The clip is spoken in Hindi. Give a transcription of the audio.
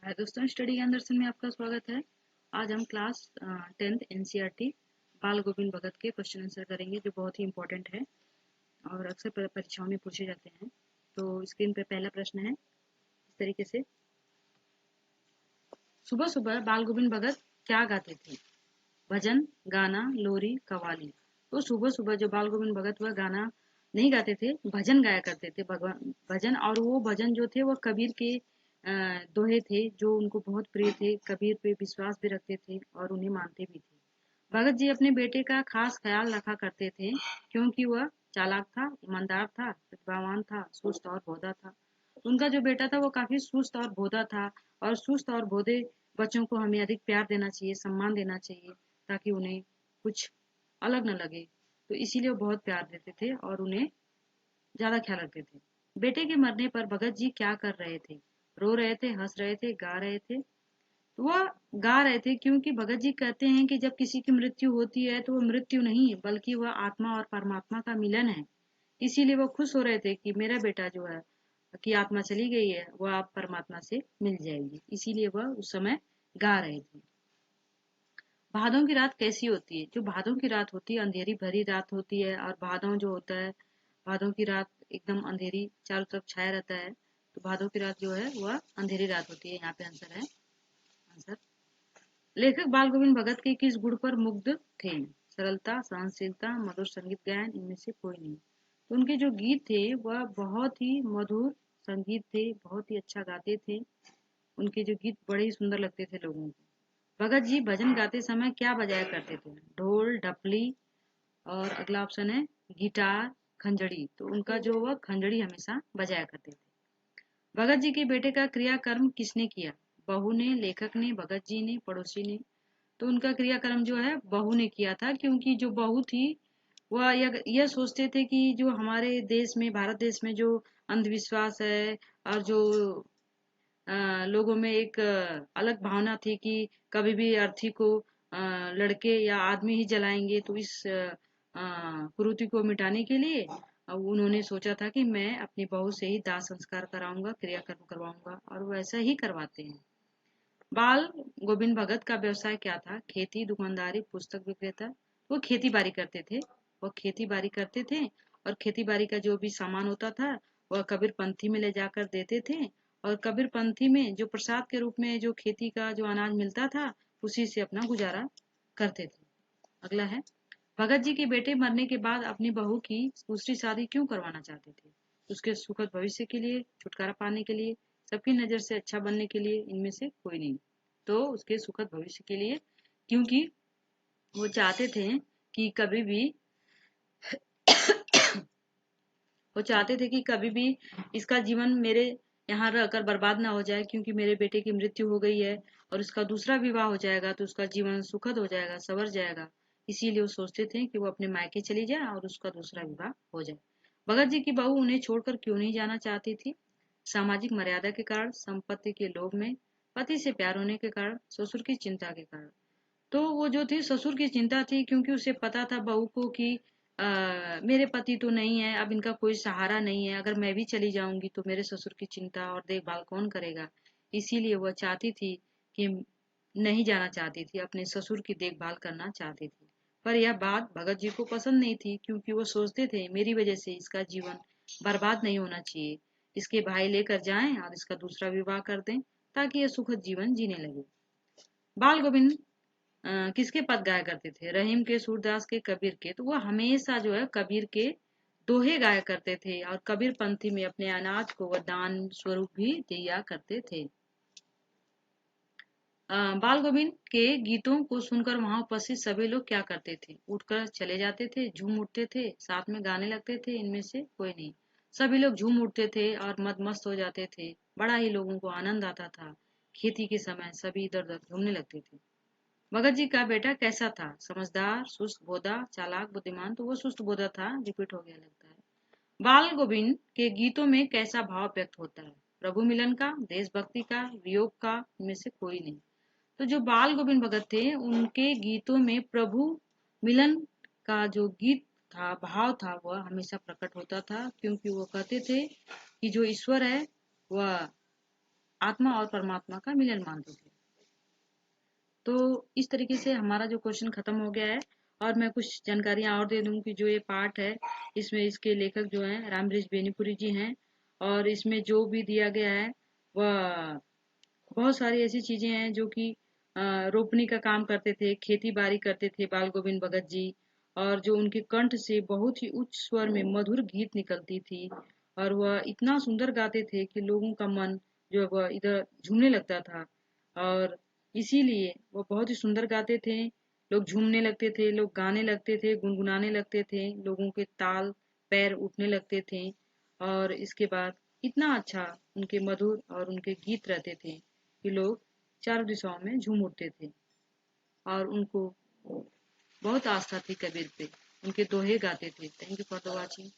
हाय दोस्तों, स्टडी ज्ञान दर्शन में आपका स्वागत है। आज हम क्लास 10th एनसीईआरटी बाल गोविंद भगत के क्वेश्चन आंसर करेंगे, जो बहुत ही इंपॉर्टेंट है और अक्सर परीक्षाओं में पूछे जाते हैं। तो स्क्रीन पे पहला प्रश्न है इस तरीके से। सुबह सुबह बाल गोविंद भगत क्या गाते थे? भजन, गाना, लोरी, कव्वाली। तो सुबह सुबह जो बाल गोविंद भगत वह गाना नहीं गाते थे, भजन गाया करते थे। भगवान भजन, और वो भजन जो थे वह कबीर के दोहे थे जो उनको बहुत प्रिय थे। कबीर पे विश्वास भी रखते थे और उन्हें मानते भी थे। भगत जी अपने बेटे का खास ख्याल रखा करते थे, क्योंकि वह चालाक था, ईमानदार था, प्रतिभावान था, सुस्त और भोदा था। उनका जो बेटा था वो काफी सुस्त और भोदा था, और सुस्त और भोदे बच्चों को हमें अधिक प्यार देना चाहिए, सम्मान देना चाहिए, ताकि उन्हें कुछ अलग न लगे। तो इसीलिए वो बहुत प्यार देते थे और उन्हें ज्यादा ख्याल रखते थे। बेटे के मरने पर भगत जी क्या कर रहे थे? रो रहे थे, हंस रहे थे, गा रहे थे? तो वह गा रहे थे, क्योंकि भगत जी कहते हैं कि जब किसी की मृत्यु होती है तो वह मृत्यु नहीं, बल्कि वह आत्मा और परमात्मा का मिलन है। इसीलिए वह खुश हो रहे थे कि मेरा बेटा जो है की आत्मा चली गई है, वह आप परमात्मा से मिल जाएगी। इसीलिए वह उस समय गा रहे थे। भादों की रात कैसी होती है? जो भादों की रात होती है, अंधेरी भरी रात होती है, और भादों जो होता है, भादों की रात एकदम अंधेरी, चारों तरफ छाया रहता है। तो भादों की रात जो है वह अंधेरी रात होती है। यहाँ पे आंसर है। आंसर, लेखक बाल गोविंद भगत के किस गुण पर मुग्ध थे? सरलता, सहनशीलता, मधुर संगीत गायन, इनमें से कोई नहीं। तो उनके जो गीत थे वह बहुत ही मधुर संगीत थे, बहुत ही अच्छा गाते थे। उनके जो गीत बड़े ही सुंदर लगते थे लोगों को। भगत जी भजन गाते समय क्या बजाया करते थे? ढोल, डफली, और अगला ऑप्शन है गिटार, खंजड़ी। तो उनका जो वह खंजड़ी हमेशा बजाया करते थे। भगत जी के बेटे का क्रियाकर्म किसने किया? बहू ने, लेखक ने, भगत जी ने, पड़ोसी ने? तो उनका क्रियाकर्म जो है बहू ने किया था, क्योंकि जो बहू थी वह यह सोचते थे कि जो हमारे देश में, भारत देश में जो अंधविश्वास है, और जो लोगों में एक अलग भावना थी कि कभी भी अर्थी को लड़के या आदमी ही जलाएंगे, तो इस कुरीति को मिटाने के लिए उन्होंने सोचा था कि मैं अपनी बहू से ही दाह संस्कार कराऊंगा, क्रियाकर्म करवाऊंगा, और वो ऐसा ही करवाते हैं। बाल गोविंद भगत का व्यवसाय क्या था? खेती, दुकानदारी, पुस्तक विक्रेता? वो खेती बाड़ी करते थे। वो खेती बाड़ी करते थे, और खेती बाड़ी का जो भी सामान होता था वह कबीर पंथी में ले जाकर देते थे, और कबीर पंथी में जो प्रसाद के रूप में जो खेती का जो अनाज मिलता था, उसी से अपना गुजारा करते थे। अगला है, भगत जी के बेटे मरने के बाद अपनी बहू की दूसरी शादी क्यों करवाना चाहते थे? उसके सुखद भविष्य के लिए, छुटकारा पाने के लिए, सबकी नजर से अच्छा बनने के लिए, इनमें से कोई नहीं। तो उसके सुखद भविष्य के लिए, क्योंकि वो चाहते थे कि कभी भी वो चाहते थे कि कभी भी इसका जीवन मेरे यहाँ रहकर बर्बाद ना हो जाए, क्योंकि मेरे बेटे की मृत्यु हो गई है और उसका दूसरा विवाह हो जाएगा तो उसका जीवन सुखद हो जाएगा, संवर जाएगा। इसीलिए वो सोचते थे कि वो अपने मायके चली जाए और उसका दूसरा विवाह हो जाए। भगत जी की बहू उन्हें छोड़कर क्यों नहीं जाना चाहती थी? सामाजिक मर्यादा के कारण, संपत्ति के लोभ में, पति से प्यार होने के कारण, ससुर की चिंता के कारण? तो वो जो थी ससुर की चिंता थी, क्योंकि उसे पता था बहू को कि मेरे पति तो नहीं है, अब इनका कोई सहारा नहीं है, अगर मैं भी चली जाऊंगी तो मेरे ससुर की चिंता और देखभाल कौन करेगा। इसीलिए वह चाहती थी कि नहीं जाना चाहती थी, अपने ससुर की देखभाल करना चाहती थी। पर यह बात भगत जी को पसंद नहीं थी, क्योंकि वो सोचते थे मेरी वजह से इसका जीवन बर्बाद नहीं होना चाहिए, इसके भाई लेकर जाएं और इसका दूसरा विवाह कर दें, ताकि यह सुखद जीवन जीने लगे। बाल गोविंद किसके पद गाया करते थे? रहीम के, सूरदास के, कबीर के? तो वो हमेशा जो है कबीर के दोहे गाया करते थे, और कबीर पंथी में अपने अनाज को वह दान स्वरूप भी दिया करते थे। बाल गोविंद के गीतों को सुनकर वहां उपस्थित सभी लोग क्या करते थे? उठकर चले जाते थे, झूम उठते थे, साथ में गाने लगते थे, इनमें से कोई नहीं। सभी लोग झूम उठते थे और मदमस्त हो जाते थे। बड़ा ही लोगों को आनंद आता था। खेती के समय सभी इधर उधर घूमने लगते थे। भगत जी का बेटा कैसा था? समझदार, सुस्त, बोधा, चालाक, बुद्धिमान? तो वो सुस्त बोधा था, रिपीट हो गया लगता है। बाल गोविंद के गीतों में कैसा भाव व्यक्त होता है? प्रभु मिलन का, देशभक्ति का, वियोग का? इनमें से कोई नहीं। तो जो बाल गोविंद भगत थे उनके गीतों में प्रभु मिलन का जो गीत था, भाव था, वह हमेशा प्रकट होता था, क्योंकि वो कहते थे कि जो ईश्वर है वह आत्मा और परमात्मा का मिलन मानते थे। तो इस तरीके से हमारा जो क्वेश्चन खत्म हो गया है। और मैं कुछ जानकारियां और दे दूं कि जो ये पाठ है, इसमें इसके लेखक जो हैं रामबृज बेनीपुरी जी हैं। और इसमें जो भी दिया गया है वह बहुत सारी ऐसी चीजें हैं जो कि रोपनी का काम करते थे, खेती बाड़ी करते थे बाल गोविंद भगत जी। और जो उनके कंठ से बहुत ही उच्च स्वर में मधुर गीत निकलती थी, और वह इतना सुंदर गाते थे कि लोगों का मन जो है वह इधर झूमने लगता था। और इसीलिए वो बहुत ही सुंदर गाते थे। लोग झूमने लगते थे, लोग गाने लगते थे, गुनगुनाने लगते थे, लोगों के ताल पैर उठने लगते थे। और इसके बाद इतना अच्छा उनके मधुर और उनके गीत रहते थे कि लोग चारों दिशाओं में झूम उठते थे। और उनको बहुत आस्था थी कबीर पे, उनके दोहे गाते थे। Thank you for the watching.